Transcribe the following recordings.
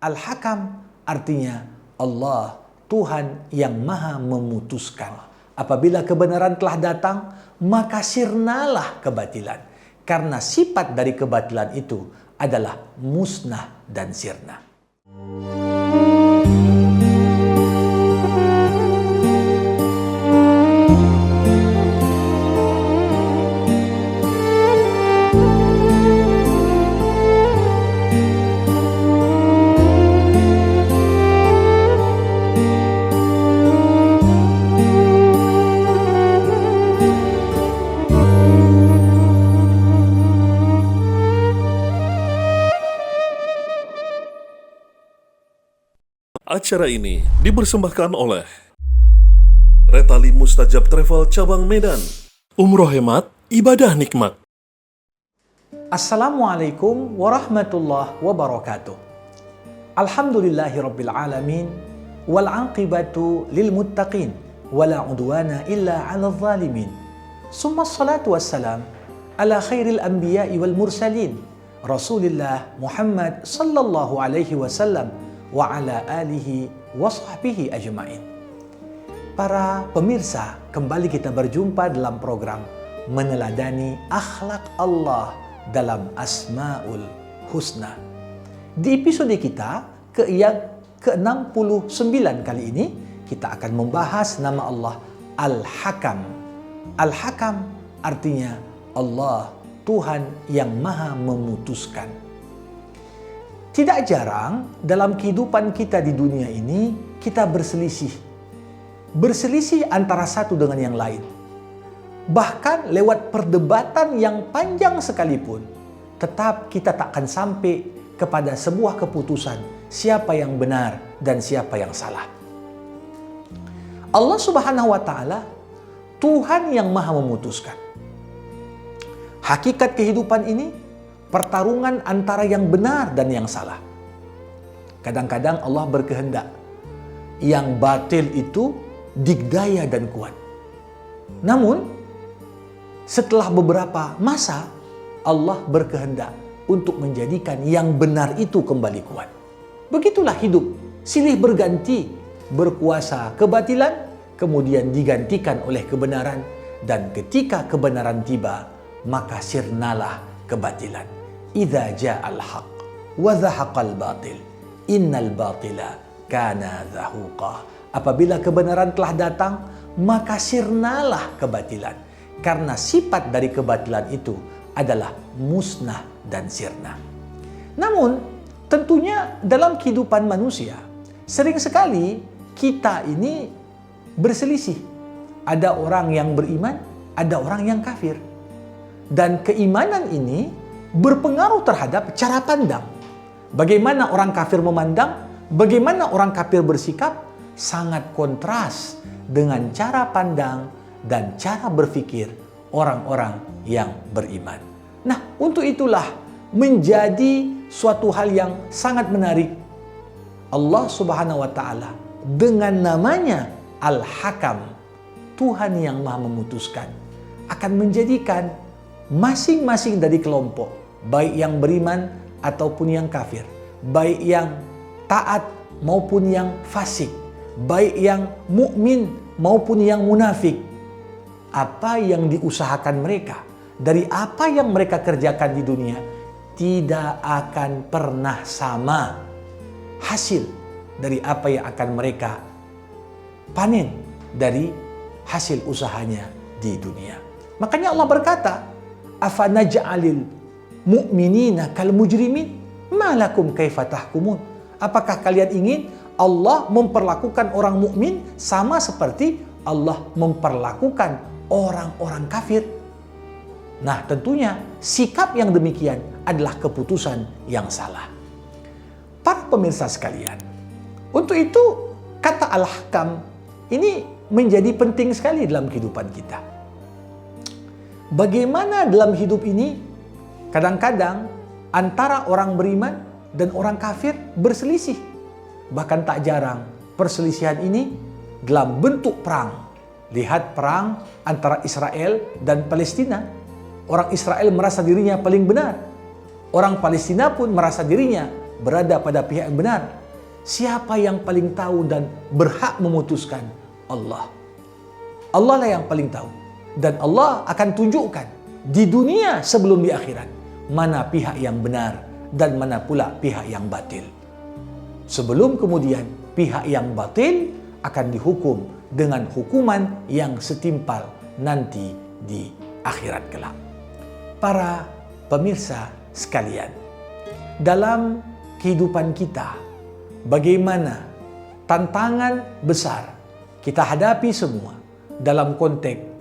Al-Hakam artinya Allah, Tuhan yang maha memutuskan. Apabila kebenaran telah datang, maka sirnalah kebatilan. Karena sifat dari kebatilan itu adalah musnah dan sirna. Acara ini dipersembahkan oleh Retali Mustajab Travel Cabang Medan. Umroh hemat, ibadah nikmat. Assalamualaikum warahmatullahi wabarakatuh. Alhamdulillahirabbil alamin wal aqibatu lil muttaqin wala udwana illa 'alal zalimin. Summa salatu wassalam ala khairil anbiya'i wal mursalin Rasulillah Muhammad sallallahu alaihi wasallam wa ala alihi wa sahbihi ajma'in. Para pemirsa, kembali kita berjumpa dalam program Meneladani Akhlak Allah dalam Asmaul Husna. Di episode kita yang ke-69 kali ini, kita akan membahas nama Allah Al-Hakam. Al-Hakam artinya Allah, Tuhan yang maha memutuskan. Tidak jarang dalam kehidupan kita di dunia ini kita berselisih. Berselisih antara satu dengan yang lain. Bahkan lewat perdebatan yang panjang sekalipun, tetap kita tak akan sampai kepada sebuah keputusan siapa yang benar dan siapa yang salah. Allah Subhanahu wa Ta'ala, Tuhan yang maha memutuskan. Hakikat kehidupan ini pertarungan antara yang benar dan yang salah. Kadang-kadang Allah berkehendak yang batil itu digdaya dan kuat. Namun, setelah beberapa masa, Allah berkehendak untuk menjadikan yang benar itu kembali kuat. Begitulah hidup, silih berganti, berkuasa kebatilan, kemudian digantikan oleh kebenaran, dan ketika kebenaran tiba, maka sirnalah kebatilan. Idza ja'al haq wa zahaqal batil innal batila kana zahuqa. Apabila kebenaran telah datang, maka sirnalah kebatilan. Karena sifat dari kebatilan itu adalah musnah dan sirna. Namun, tentunya dalam kehidupan manusia, sering sekali kita ini berselisih. Ada orang yang beriman, ada orang yang kafir. Dan keimanan ini berpengaruh terhadap cara pandang. Bagaimana orang kafir memandang, bagaimana orang kafir bersikap, sangat kontras dengan cara pandang dan cara berpikir orang-orang yang beriman. Nah, untuk itulah menjadi suatu hal yang sangat menarik. Allah Subhanahu wa Ta'ala dengan namanya Al-Hakam, Tuhan yang maha memutuskan, akan menjadikan masing-masing dari kelompok, baik yang beriman ataupun yang kafir, baik yang taat maupun yang fasik, baik yang mukmin maupun yang munafik, apa yang diusahakan mereka dari apa yang mereka kerjakan di dunia tidak akan pernah sama hasil dari apa yang akan mereka panen dari hasil usahanya di dunia. Makanya Allah berkata, afanaj'alil mu'minina kal mujrimin ma lakum kaifa tahkumun. Apakah kalian ingin Allah memperlakukan orang mukmin sama seperti Allah memperlakukan orang-orang kafir? Nah, tentunya sikap yang demikian adalah keputusan yang salah. Para pemirsa sekalian, untuk itu kata Al-Hakam ini menjadi penting sekali dalam kehidupan kita. Bagaimana dalam hidup ini kadang-kadang antara orang beriman dan orang kafir berselisih. Bahkan tak jarang perselisihan ini dalam bentuk perang. Lihat perang antara Israel dan Palestina. Orang Israel merasa dirinya paling benar. Orang Palestina pun merasa dirinya berada pada pihak yang benar? Siapa yang paling tahu dan berhak memutuskan? Allah. Allah lah yang paling tahu. Dan Allah akan tunjukkan di dunia sebelum di akhirat mana pihak yang benar dan mana pula pihak yang batil. Sebelum kemudian pihak yang batil akan dihukum dengan hukuman yang setimpal nanti di akhirat kelak. Para pemirsa sekalian, dalam kehidupan kita, bagaimana tantangan besar kita hadapi semua dalam konteks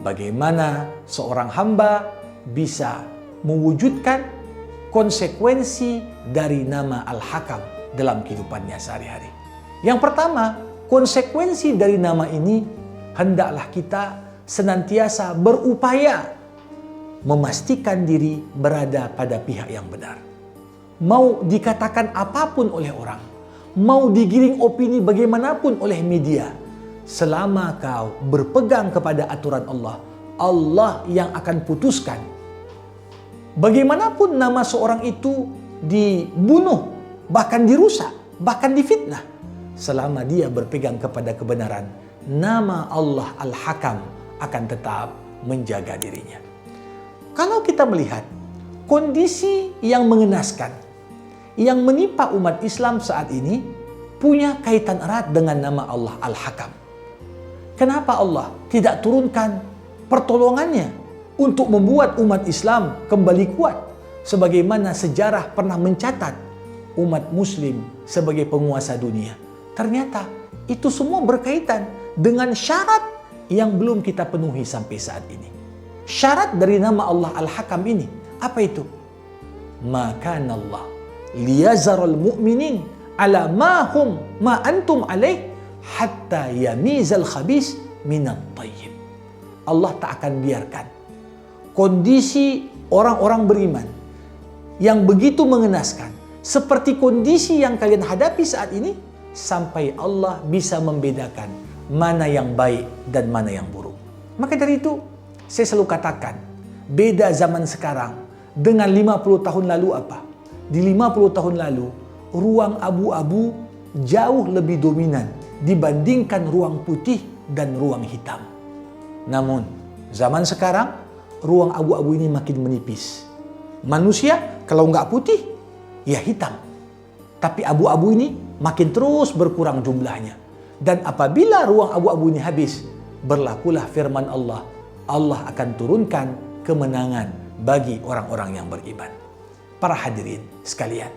bagaimana seorang hamba bisa mewujudkan konsekuensi dari nama Al-Hakam dalam kehidupannya sehari-hari. Yang pertama, konsekuensi dari nama ini hendaklah kita senantiasa berupaya memastikan diri berada pada pihak yang benar. Mau dikatakan apapun oleh orang, mau digiring opini bagaimanapun oleh media, selama kau berpegang kepada aturan Allah, Allah yang akan putuskan. Bagaimanapun nama seorang itu dibunuh, bahkan dirusak, bahkan difitnah, selama dia berpegang kepada kebenaran, nama Allah Al-Hakam akan tetap menjaga dirinya. Kalau kita melihat kondisi yang mengenaskan yang menimpa umat Islam saat ini punya kaitan erat dengan nama Allah Al-Hakam. Kenapa Allah tidak turunkan pertolongannya untuk membuat umat Islam kembali kuat, sebagaimana sejarah pernah mencatat umat Muslim sebagai penguasa dunia? Ternyata itu semua berkaitan dengan syarat yang belum kita penuhi sampai saat ini. Syarat dari nama Allah Al-Hakam ini, apa itu? Maka Allah liyazarul mu'minin ala ma hum ma antum alaih hatta yamizal khabis minat tayyib. Allah tak akan biarkan kondisi orang-orang beriman yang begitu mengenaskan seperti kondisi yang kalian hadapi saat ini sampai Allah bisa membedakan mana yang baik dan mana yang buruk. Maka dari itu saya selalu katakan, beda zaman sekarang dengan 50 tahun lalu apa? Di 50 tahun lalu, ruang abu-abu jauh lebih dominan dibandingkan ruang putih dan ruang hitam. Namun, zaman sekarang, ruang abu-abu ini makin menipis. Manusia kalau nggak putih, ya hitam. Tapi abu-abu ini makin terus berkurang jumlahnya. Dan apabila ruang abu-abu ini habis, berlakulah firman Allah. Allah akan turunkan kemenangan bagi orang-orang yang beriman. Para hadirin sekalian,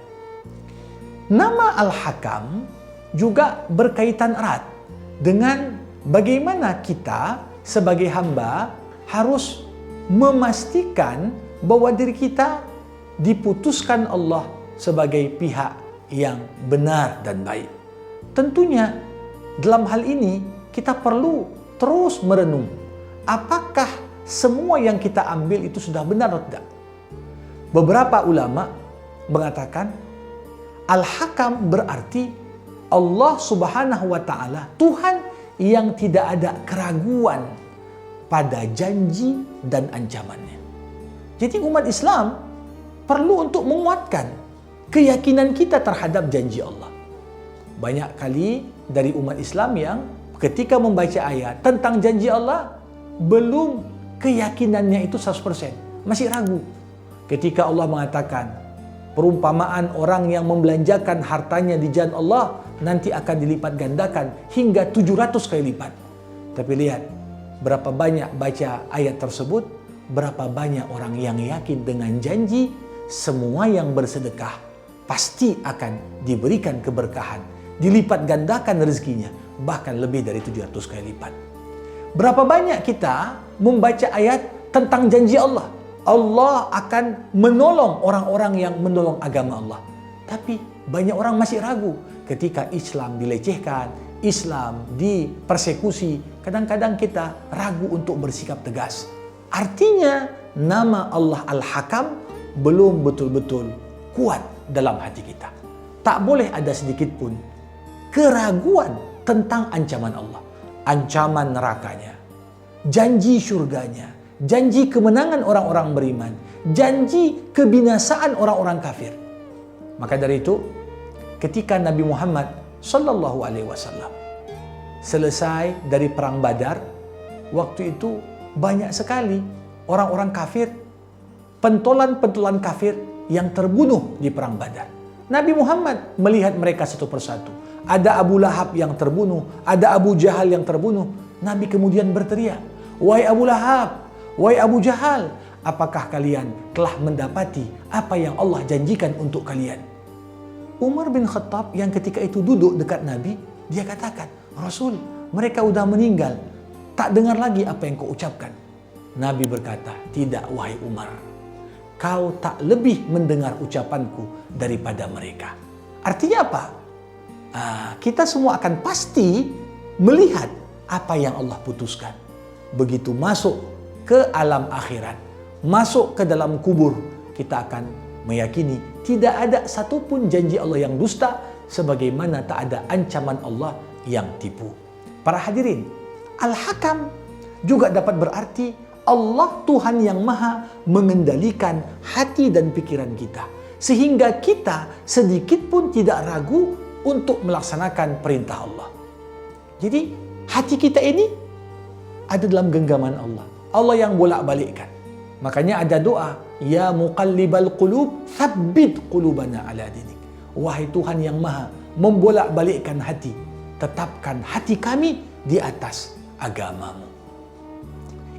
nama Al-Hakam juga berkaitan erat dengan bagaimana kita sebagai hamba harus memastikan bahwa diri kita diputuskan Allah sebagai pihak yang benar dan baik. Tentunya dalam hal ini kita perlu terus merenung, apakah semua yang kita ambil itu sudah benar atau tidak? Beberapa ulama mengatakan Al-Hakam berarti Allah Subhanahu wa Ta'ala, Tuhan yang tidak ada keraguan pada janji dan ancamannya. Jadi umat Islam perlu untuk menguatkan keyakinan kita terhadap janji Allah. Banyak kali dari umat Islam yang ketika membaca ayat tentang janji Allah, belum keyakinannya itu 100%, masih ragu. Ketika Allah mengatakan perumpamaan orang yang membelanjakan hartanya di jalan Allah nanti akan dilipat gandakan hingga 700 kali lipat. Tapi lihat berapa banyak baca ayat tersebut, berapa banyak orang yang yakin dengan janji semua yang bersedekah pasti akan diberikan keberkahan, dilipat gandakan rezekinya bahkan lebih dari 700 kali lipat. Berapa banyak kita membaca ayat tentang janji Allah, Allah akan menolong orang-orang yang menolong agama Allah. Tapi banyak orang masih ragu ketika Islam dilecehkan, Islam dipersekusi. Kadang-kadang kita ragu untuk bersikap tegas. Artinya nama Allah Al-Hakam belum betul-betul kuat dalam hati kita. Tak boleh ada sedikit pun keraguan tentang ancaman Allah, ancaman nerakanya, janji surganya, janji kemenangan orang-orang beriman, janji kebinasaan orang-orang kafir. Maka dari itu, ketika Nabi Muhammad Sallallahu Alaihi Wasallam selesai dari perang Badar, waktu itu banyak sekali orang-orang kafir, pentolan-pentolan kafir yang terbunuh di perang Badar. Nabi Muhammad melihat mereka satu persatu. Ada Abu Lahab yang terbunuh, ada Abu Jahal yang terbunuh. Nabi kemudian berteriak, "Wahai Abu Lahab, wahai Abu Jahal, apakah kalian telah mendapati apa yang Allah janjikan untuk kalian?" Umar bin Khattab yang ketika itu duduk dekat Nabi, dia katakan, "Rasul, mereka udah meninggal. Tak dengar lagi apa yang kau ucapkan." Nabi berkata, "Tidak, wahai Umar. Kau tak lebih mendengar ucapanku daripada mereka." Artinya apa? Kita semua akan pasti melihat apa yang Allah putuskan. Begitu masuk ke alam akhirat, masuk ke dalam kubur, kita akan meyakini tidak ada satupun janji Allah yang dusta, sebagaimana tak ada ancaman Allah yang tipu. Para hadirin, Al-Hakam juga dapat berarti Allah Tuhan yang maha mengendalikan hati dan pikiran kita, sehingga kita sedikit pun tidak ragu untuk melaksanakan perintah Allah. Jadi hati kita ini ada dalam genggaman Allah. Allah yang bolak-balikkan. Makanya ada doa, "Ya muqallibal qulub, tsabbit qulubana ala dinik." Wahai Tuhan yang maha membolak-balikkan hati, tetapkan hati kami di atas agamamu.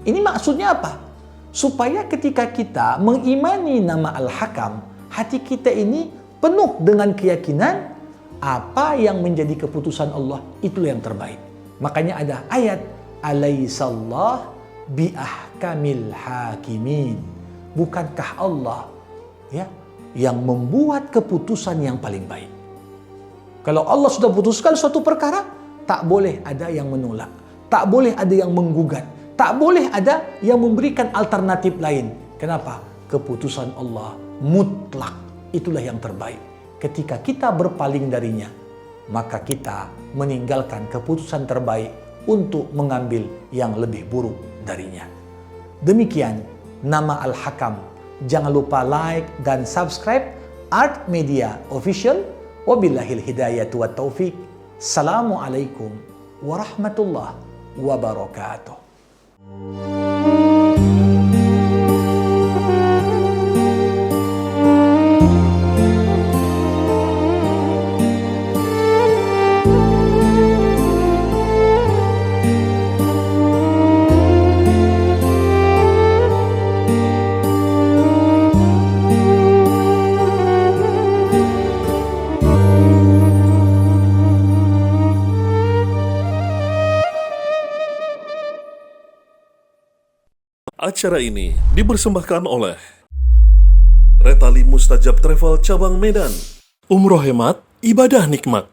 Ini maksudnya apa? Supaya ketika kita mengimani nama Al-Hakam, hati kita ini penuh dengan keyakinan apa yang menjadi keputusan Allah itu yang terbaik. Makanya ada ayat, "Alaihissallah biahkamil hakimin." Bukankah Allah yang membuat keputusan yang paling baik? Kalau Allah sudah putuskan suatu perkara, tak boleh ada yang menolak, tak boleh ada yang menggugat, tak boleh ada yang memberikan alternatif lain. Kenapa? Keputusan Allah mutlak, itulah yang terbaik. Ketika kita berpaling darinya, maka kita meninggalkan keputusan terbaik untuk mengambil yang lebih buruk darinya. Demikian nama Al-Hakam. Jangan lupa like dan subscribe Art Media Official. Wabillahil hidayatu wat taufik. Assalamualaikum warahmatullahi wabarakatuh. Acara ini dipersembahkan oleh Retali Mustajab Travel Cabang Medan. Umroh hemat, ibadah nikmat.